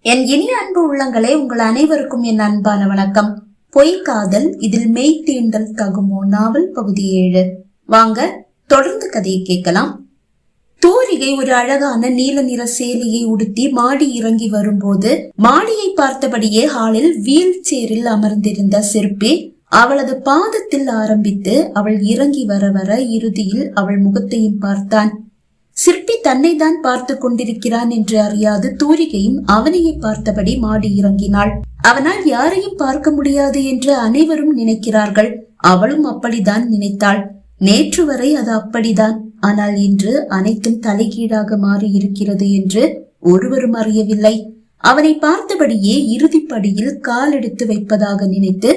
என் இனிய அன்பு உள்ளங்களே, உங்கள் அனைவருக்கும் என் அன்பான வணக்கம். பொய்க்காதல் இதில் மெய் தீண்டல் தகுமோ நாவல் பகுதி 7. வாங்க தொடர்ந்து கதையை கேட்கலாம். தூரிகை ஒரு அழகான நீல நிற சேலையை உடுத்தி மாடி இறங்கி வரும்போது மாடியை பார்த்தபடியே ஹாலில் வீல் சேரில் அமர்ந்திருந்த சிற்பி அவளது பாதத்தில் ஆரம்பித்து அவள் இறங்கி வர வர இறுதியில் அவள் முகத்தையும் பார்த்தான். சிற்பி தன்னை தான் பார்த்து கொண்டிருக்கிறான் என்று அறியாது தூரிகையும் அவனையே பார்த்தபடி மாடி இறங்கினாள். அவனால் யாரையும் பார்க்க முடியாது என்று அனைவரும் நினைக்கிறார்கள். அவளும் அப்படித்தான் நினைத்தாள். நேற்று வரை அது அப்படிதான். ஆனால் இன்று அனைத்தும் தலைகீழாக மாறி இருக்கிறது என்று ஒருவரும் அறியவில்லை. அவனை பார்த்தபடியே இறுதிப்படியில் கால் எடுத்து வைப்பதாக நினைத்து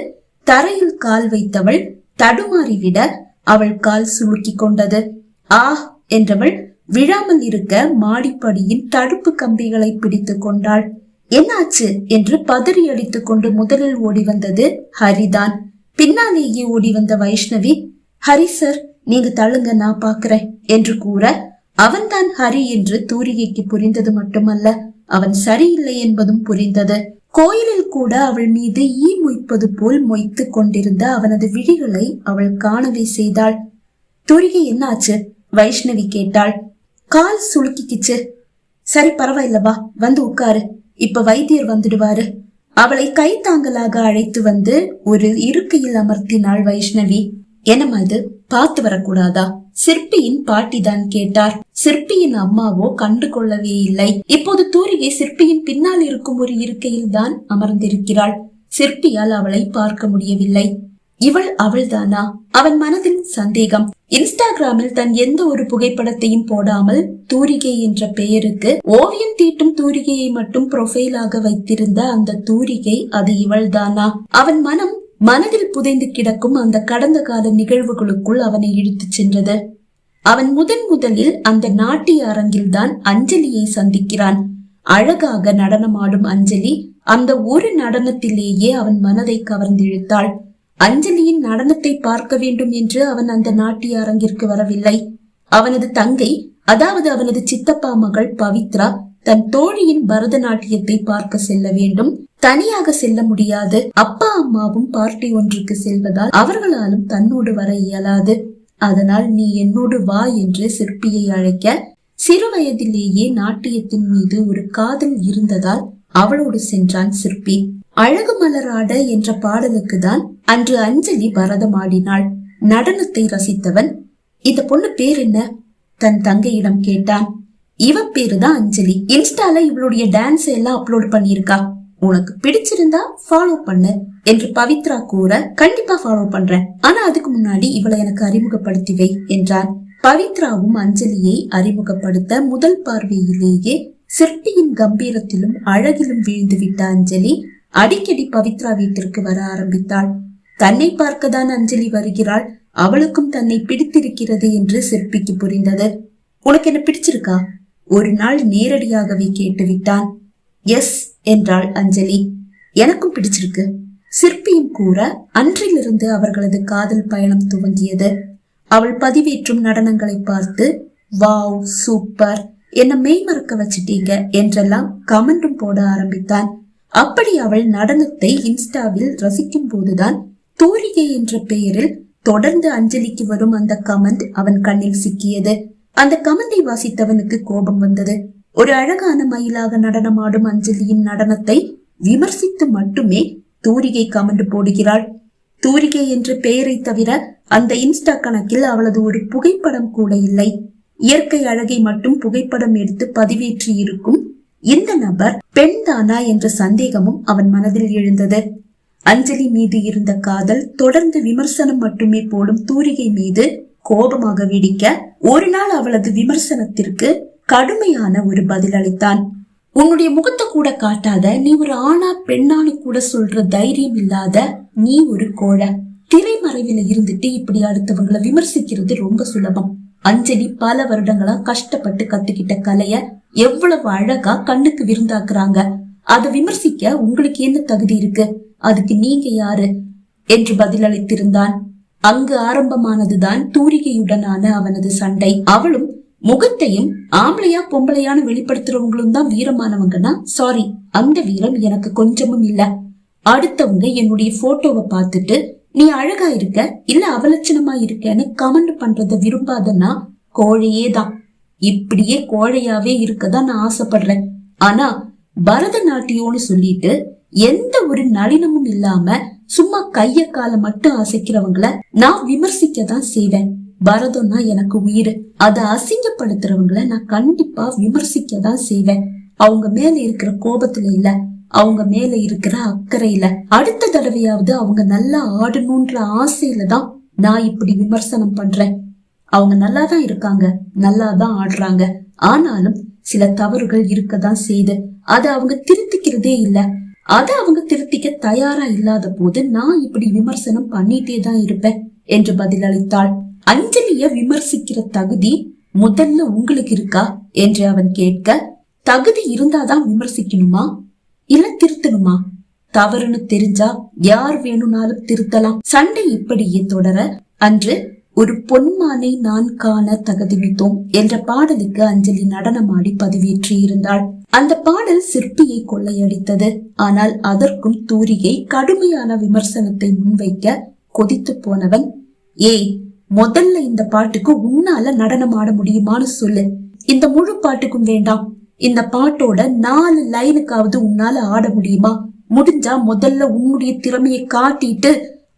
தரையில் கால் வைத்தவள் தடுமாறிவிட அவள் கால் சுளுக்கி கொண்டது. என்றவள் விழாமல் இருக்க மாடிப்படியின் தடுப்பு கம்பிகளை பிடித்து கொண்டாள். என்னாச்சு என்று பதறி அடித்துக் கொண்டு முதலில் ஓடி வந்தது ஹரிதான். பின்னாலேயே ஓடி வந்த வைஷ்ணவி, ஹரி சார், நீங்க தள்ளுங்க, நான் பாக்குறேன் என்று கூற அவன்தான் ஹரி என்று தூரிகைக்கு புரிந்தது மட்டுமல்ல, அவன் சரியில்லை என்பதும் புரிந்தது. கோயிலில் கூட அவள் மீது ஈ மொய்ப்பது போல் மொய்த்து கொண்டிருந்த அவனது விழிகளை அவள் காணவே செய்தாள். தூரிகை, என்னாச்சு? வைஷ்ணவி கேட்டாள். கால் சுளுக்கிக்குச்சு. சரி, பரவாயில்லவா, வந்து உட்காரு, இப்ப வைத்தியர் வந்துடுவாரு. அவளை கை தாங்கலாக அழைத்து வந்து ஒரு இருக்கையில் அமர்த்தினாள் வைஷ்ணவி. என்னம்மா இது, பார்த்து வரக்கூடாதா? சிற்பியின் பாட்டிதான் கேட்டார். சிற்பியின் அம்மாவோ கண்டு கொள்ளவே இல்லை. இப்போது தூரிகை சிற்பியின் பின்னால் இருக்கும் ஒரு இருக்கையில் தான் அமர்ந்திருக்கிறாள். சிற்பியால் அவளை பார்க்க முடியவில்லை. இவள் அவள்தானா? அவன் மனதில் சந்தேகம். இன்ஸ்டாகிராமில் தன் எந்த ஒரு புகைப்படத்தையும் போடாமல் தூரிகை என்ற பெயருக்கு ஓவியம் தீட்டும் தூரிகையை மட்டும் ப்ரொஃபைலாக வைத்திருந்த அந்த தூரிகை அது இவள்தானா? அவன் மனதில் புதைந்து கிடக்கும் அந்த கடந்த கால நிகழ்வுகளுக்குள் அவனை இழுத்து சென்றது. அவன் முதலில் அந்த நாட்டிய அரங்கில் தான் அஞ்சலியை சந்திக்கிறான். அழகாக நடனமாடும் அஞ்சலி அந்த ஒரு நடனத்திலேயே அவன் மனதை கவர்ந்திழுத்தாள். அஞ்சலியின் நடனத்தை பார்க்க வேண்டும் என்று அவன் அந்த நாட்டிய அரங்கிற்கு வரவில்லை. அவனது தங்கை, அதாவது அவனது சித்தப்பா மகள் பவித்ரா தன் தோழியின் பரதநாட்டியத்தை பார்க்க செல்ல வேண்டும். தனியாக செல்ல முடியாது. அப்பா அம்மாவும் பார்ட்டி ஒன்றுக்கு செல்வதால் அவர்களாலும் தன்னோடு வர இயலாது. அதனால் நீ என்னோடு வா என்று சிற்பியை அழைக்க, சிறு வயதிலேயே நாட்டியத்தின் மீது ஒரு காதல் இருந்ததால் அவளோடு சென்றான் சிற்பி. அழகு மலராட என்ற பாடலுக்கு தான் அன்று அஞ்சலி பரதமாடினாள். நடனத்தை ரசித்தவன், இந்த பொண்ணு பேர் என்ன? தன் தங்கையிடம் கேட்டான். இவ பேருதான் அஞ்சலி. இன்ஸ்டால இவளுடைய டான்ஸ் எல்லாம் அப்லோட் பண்ணிருக்கா. உனக்கு பிடிச்சிருந்தா ஃபாலோ பண்ணு என்று பவித்ரா கூற, கண்டிப்பா ஃபாலோ பண்றேன், ஆனா அதுக்கு முன்னாடி இவளை எனக்கு அறிமுகப்படுத்தி வை என்றான். பவித்ராவும் அஞ்சலியை அறிமுகப்படுத்த முதல் பார்வையிலேயே சிற்பியின் கம்பீரத்திலும் அழகிலும் வீழ்ந்து விட்ட அஞ்சலி அடிக்கடி பவித்ரா வீட்டிற்கு வர ஆரம்பித்தாள். தன்னை பார்க்கத்தான் அஞ்சலி வருகிறாள். அவளுக்கும் தன்னை பிடித்திருக்கிறது என்று சிற்பிக்கு புரிந்தது. உனக்கு என்ன பிடிச்சிருக்கா? ஒரு நாள் நேரடியாகவே கேட்டுவிட்டான். எஸ் என்றாள் அஞ்சலி. எனக்கும் பிடிச்சிருக்கு. சிற்பியும் கூற அன்றிலிருந்து அவர்களது காதல் பயணம் துவங்கியது. அவள் பதிவேற்றும் நடனங்களை பார்த்து, வாவ், சூப்பர், என்ன மெய் மறக்க வச்சிட்டீங்க என்றெல்லாம் கமெண்டும் போட ஆரம்பித்தான். அப்படி அவள் நடனத்தை இன்ஸ்டாவில் ரசிக்கும் போதுதான் தூரிகை என்ற பெயரில் தொடர்ந்து அஞ்சலிக்கு வரும் அந்த கமெண்ட் அவன் கண்ணில் சிக்கியது. அந்த கமெண்டை வாசித்தவனுக்கு கோபம் வந்தது. ஒரு அழகான மயிலாக நடனமாடும் அஞ்சலியின் நடனத்தை விமர்சித்து மட்டுமே தூரிகை கமெண்ட் போடுகிறாள். தூரிகை என்ற பெயரை தவிர அந்த இன்ஸ்டா கணக்கில் அவளது ஒரு புகைப்படம் கூட இல்லை. இயற்கை அழகை மட்டும் புகைப்படம் எடுத்து பதிவேற்றி இருக்கும் இந்த நபர் பெண் தானா என்ற சந்தேகமும் அவன் மனதில் எழுந்தது. அஞ்சலி மீது இருந்த காதல் தொடர்ந்து விமர்சனம் மட்டுமே போடும் தூரிகை மீது கோபமாக வெடிக்க, ஒரு நாள் அவளது விமர்சனத்திற்கு கடுமையான ஒரு பதில் அளித்தான். உன்னுடைய முகத்தை கூட காட்டாத நீ ஒரு ஆணா பெண்ணானு கூட சொல்ற தைரியம் இல்லாத நீ ஒரு கோழை. திரைமறைவில இருந்துட்டு இப்படி அடுத்தவங்களை விமர்சிக்கிறது ரொம்ப சுலபம். அஞ்சலி பல வருடங்களா கஷ்டப்பட்டு கத்துக்கிட்ட கலைய எவ்வளவு அழகா கண்ணுக்கு விருந்தாக்குறாங்க. அதை விமர்சிக்க உங்களுக்கு என்ன தகுதி இருக்கு? அதுக்கு நீங்க யாரு என்று பதிலளித்திருந்தான். அங்கு ஆரம்பமானதுதான் தூரிகையுடனான அவனது சண்டை. அவளும் முகத்தையும் ஆம்பளையா பொம்பளையான்னு வெளிப்படுத்துறவங்களும் தான் வீரமானவங்கன்னா சாரி, அந்த வீரம் எனக்கு கொஞ்சமும் இல்ல. அடுத்தவங்க என்னுடைய போட்டோவை பார்த்துட்டு நீ அழகா இருக்க இல்ல அவலட்சணமா இருக்கன்னு கமெண்ட் பண்றத விரும்பாதன்னா கோழையே தான். இப்படியே கோழையாவே இருக்கதான் நான் ஆசைப்படுறேன். ஆனா பரதநாட்டியம்னு சொல்லிட்டு எந்த ஒரு நளினமும் இல்லாம சும்மா கைய கால மட்டும் அசைக்கிறவங்கள நான் விமர்சிக்கதான் செய்வேன். பரதம்னா எனக்கு உயிர். அதை அசிங்கப்படுத்துறவங்கள நான் கண்டிப்பா விமர்சிக்கதான் செய்வேன். அவங்க மேல இருக்கிற கோபத்துல இல்ல, அவங்க மேல இருக்கிற அக்கறையில. அடுத்த தடவையாவது அவங்க நல்லா ஆடணும்ன்ற ஆசையில தான் நான் இப்படி விமர்சனம் பண்றேன். அவங்க நல்லாதான் இருக்காங்க, நல்லாதான் ஆடுறாங்க. ஆனாலும் சில தவறுகள் இருக்கதான் செய்து அதை அவங்க திருத்திக்கிறதே இல்ல. அதை அவங்க திருத்திக்க தயாரா இல்லாத போது நான் இப்படி விமர்சனம் பண்ணிட்டே தான் இருப்பேன் என்று பதிலளித்தாள். அஞ்சலிய விமர்சிக்கிற தகுதி முதல்ல உங்களுக்கு இருக்கா என்று அவன் கேட்க, தகுதி இருந்தாதான் விமர்சிக்கணுமா இல்ல திருத்தணுமா? தவறுன்னு தெரிஞ்சா யார் வேணும்னாலும் திருத்தலாம். சண்டை இப்படியே தொடர அன்று ஒரு பொன்மானை நான் காண தகுதிமித்தோம் என்ற பாடலுக்கு அஞ்சலி நடனமாடி பதிவேற்றி இருந்தாள். அந்த பாடல் சிற்பியை கொள்ளையடித்தது. ஆனால் அதற்கும் தூரிகை கடுமையான விமர்சனத்தை முன்வைக்க கொதித்து போனவன், முதல்ல இந்த பாட்டுக்கு உன்னால நடனம் ஆட முடியுமான்னு சொல்லு. இந்த முழு பாட்டுக்கும் வேண்டாம், இந்த பாட்டோட 4 லைனுக்காவது உன்னால ஆட முடியுமா? முடிஞ்சா முதல்ல உன்னுடைய திறமையை காட்டிட்டு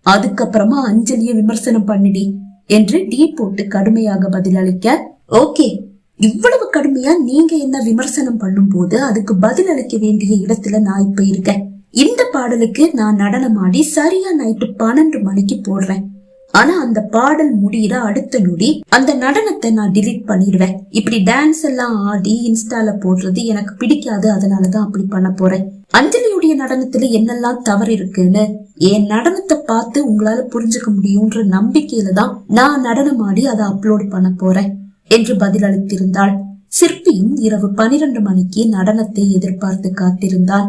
அதுக்கப்புறமா அஞ்சலிய விமர்சனம் பண்ணிடி என்று டீ போட்டு கடுமையாக பதிலளிக்க, ஓகே, இவ்வளவு கடுமையா நீங்க என்ன விமர்சனம் பண்ணும் போது அதுக்கு பதிலளிக்க வேண்டிய இடத்துல நான் இப்ப இருக்கேன். இந்த பாடலுக்கு நான் நடனமாடி சரியா நைட்டு 12 மணிக்கு போடுறேன். ஆனா அந்த பாடல் முடிகிற அடுத்த நொடி அந்த நடனத்தை நான் டிலீட் பண்ணிடுவேன். இப்படி டான்ஸ் எல்லாம் ஆடி இன்ஸ்டால போடுறது எனக்கு பிடிக்காது, அதனாலதான் அப்படி பண்ண போறேன். அஞ்சலியுடைய நடனத்துல என்னெல்லாம் தவறு இருக்குன்னு என் நடனத்தை பார்த்து உங்களால புரிஞ்சுக்க முடியும்ன்ற நம்பிக்கையில தான் நான் நடனம் ஆடி அதை அப்லோட் பண்ண போறேன் என்று பதிலளித்திருந்தாள். சிற்பியும் இரவு 12 மணிக்கு நடனத்தை எதிர்பார்த்து காத்திருந்தான்.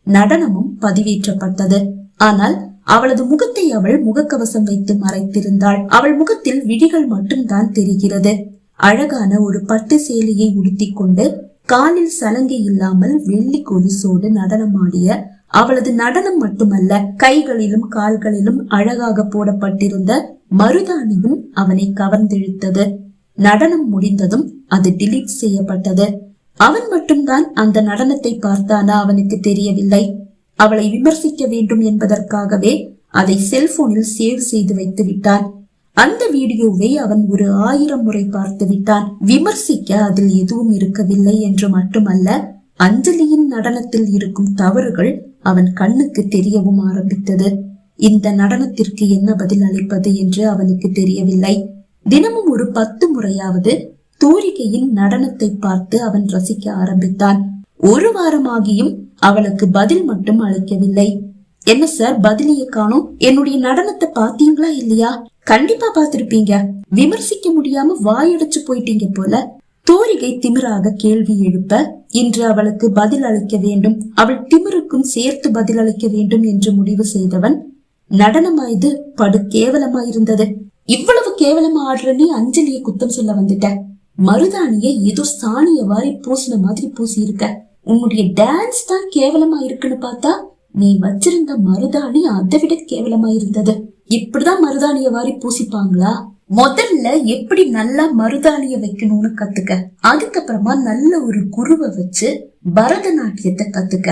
நடனமும் பதிவேற்றப்பட்டது. ஆனால் அவளது முகத்தை அவள் முகக்கவசம் வைத்து மறைத்திருந்தாள். அவள் முகத்தில் விழிகள் மட்டும்தான் தெரிகிறது. அழகான ஒரு பட்டு சேலையை உடுத்தி கொண்டு காலில் சலங்கை இல்லாமல் வெள்ளி கொலுசோடு நடனமாடிய அவளது நடனம் மட்டுமல்ல, கைகளிலும் கால்களிலும் அழகாக போடப்பட்டிருந்த மருதாணியும் அவனை கவர்ந்தெழுத்தது. நடனம் முடிந்ததும் அது டிலீட் செய்யப்பட்டது. அவன் மட்டும்தான் அந்த நடனத்தை பார்த்தானா அவனுக்கு தெரியவில்லை. அவளை விமர்சிக்க வேண்டும் என்பதற்காகவே அதை செல்போனில் சேவ் செய்து வைத்து விட்டான். அந்த வீடியோவை அவன் ஒரு 1000 முறை பார்த்து விட்டான். விமர்சிக்க அதில் எதுவும் இருக்கவில்லை என்று மட்டுமல்ல, அஞ்சலியின் நடனத்தில் இருக்கும் தவறுகள் அவன் கண்ணுக்கு தெரியவும் ஆரம்பித்தது. இந்த நடனத்திற்கு என்ன பதில் அளிப்பது என்று அவனுக்கு தெரியவில்லை. தினமும் ஒரு 10 முறையாவது தூரிகையின் நடனத்தை பார்த்து அவன் ரசிக்க ஆரம்பித்தான். ஒரு வாரமாகியும் அவளுக்கு பதில் மட்டும் அளிக்கவில்லை. என்ன சார் பதிலிய காணோம்? என்னுடைய நடனத்தை பாத்தீங்களா இல்லையா? கண்டிப்பா பாத்திருப்பீங்க. விமர்சிக்க முடியாம வாயடைச்சு போயிட்டீங்க போல. தூரிகை திமிராக கேள்வி எழுப்ப, இன்று அவளுக்கு பதில் அளிக்க வேண்டும், அவள் திமிருக்கும் சேர்த்து பதில் அளிக்க வேண்டும் என்று முடிவு செய்தவன், நடனமாயது படு கேவலமாயிருந்தது. இவ்வளவு கேவலமா ஆடுற நீ அஞ்சலிய குத்தம் சொல்ல வந்துட்ட. மருதாணிய ஏதோ சாணிய வாரி பூசின மாதிரி பூசி இருக்க. உன்னுடைய டான்ஸ் தான் கேவலமா இருக்குன்னு பார்த்தா நீ வச்சிருந்த மருதாணி அதை விட கேவலமா இருந்தது. இப்படிதான் மருதாணிய வாரி பூசிப்பாங்களா? முதல்ல எப்படி நல்லா மருதாணிய வைக்கணும்னு கத்துக்க. அதுக்கப்புறமா நல்ல ஒரு குருவை வச்சு பரதநாட்டியத்தை கத்துக்க.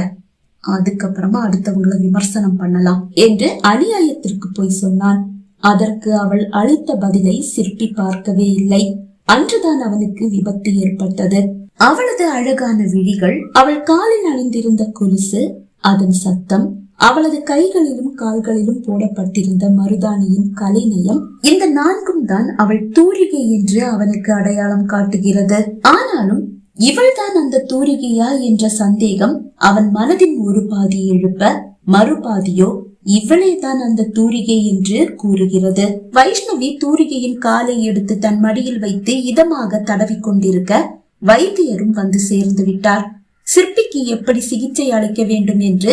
அதுக்கப்புறமா அடுத்தவங்களை விமர்சனம் பண்ணலாம் என்று அநியாயத்திற்கு போய் சொன்னான். அதற்கு அவள் அளித்த பதிலை சிற்பி பார்க்கவே இல்லை. அன்றுதான் அவனுக்கு விபத்து ஏற்பட்டது. அவளது அழகான விழிகள், அவள் காலில் அணிந்திருந்த கொலுசு, அதன் சத்தம், அவளது கைகளிலும் கால்களிலும் போடப்பட்டிருந்த மருதாணியின் கலைநயம், இந்த 4ம் தான் அவள் தூரிகை என்று அவனுக்கு அடையாளம் காட்டுகிறது. ஆனாலும் இவள்தான் அந்த தூரிகையா என்ற சந்தேகம் அவன் மனதின் ஒரு பாதி எழுப்ப, மறுபாதியோ இவளே தான் அந்த தூரிகை என்று கூறுகிறது. வைஷ்ணவி தூரிகையின் காலை எடுத்து தன் மடியில் வைத்து இதமாக தடவி கொண்டிருக்க வைத்தியரும் வந்து சேர்ந்து விட்டார். சிற்பிக்கு எப்படி சிகிச்சை அளிக்க வேண்டும் என்று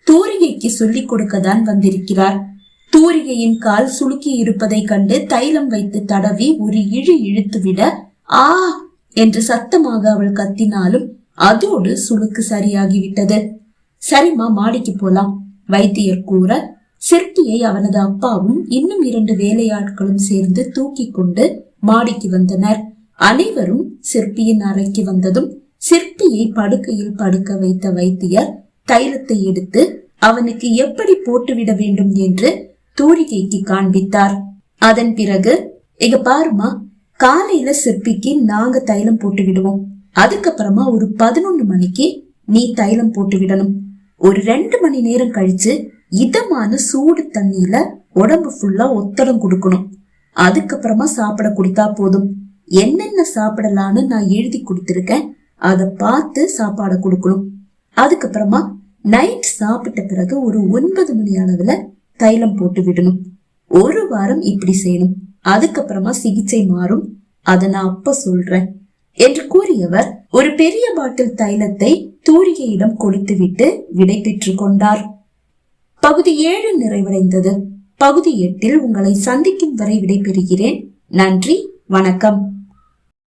தூரிகைக்கு சொல்லிக் கொடுக்கத்தான் வந்திருக்கிறார். தூரிகையின் கால் சுளுக்கி இருப்பதை கண்டு தைலம் வைத்து தடவி ஒரு இழுத்துவிட, என்று சத்தமாக அவள் கத்தினாலும் அதோடு சுளுக்கு சரியாகிவிட்டது. சரிம்மா, மாடிக்கு போலாம் வைத்தியர் கூற, சிற்பியை அவனது அப்பாவும் இன்னும் 2 வேலையாட்களும் சேர்ந்து தூக்கி கொண்டு மாடிக்கு வந்தனர். அனைவரும் சிற்பியின் அறைக்கு வந்ததும் சிற்பியை படுக்கையில் படுக்க வைத்த வைத்தியர் தைலத்தை எடுத்து அவனுக்கு எப்படி போட்டுவிட வேண்டும் என்று தூரிகைக்கு காண்பித்தார். அதன் பிறகு, எங்க பாருமா, காலையில சிற்பிக்கு நாங்க தைலம் போட்டு விடுவோம். அதுக்கப்புறமா ஒரு 11 மணிக்கு நீ தைலம் போட்டு விடணும். ஒரு 2 மணி நேரம் கழிச்சு இதமான சூடு தண்ணியில உடம்பு ஃபுல்லா ஒத்தடம் கொடுக்கணும். அதுக்கப்புறமா சாப்பிட கொடுத்தா போதும். என்னென்ன சாப்பிடலான்னு நான் எழுதி கொடுத்திருக்கேன், அத பார்த்து சாப்பாட கொடுக்கணும். அதுக்கப்புறமா நைட் சாப்பிட்ட பிறகு ஒரு 9 மணி அளவுல தைலம் போட்டு விடணும். 1 வாரம் இப்படி செய்யணும். அதுக்கப்புறமா சிகிச்சை மாறும். அத நான் அப்ப சொல்றேன் என்று கூறியவர் ஒரு பெரிய பாட்டில் தைலத்தை தூரிகையிடம் கொடுத்து விட்டு விடை பெற்றுக் கொண்டார். பகுதி 7 நிறைவடைந்தது. பகுதி 8 உங்களை சந்திக்கும் வரை விடை பெறுகிறேன். நன்றி, வணக்கம்.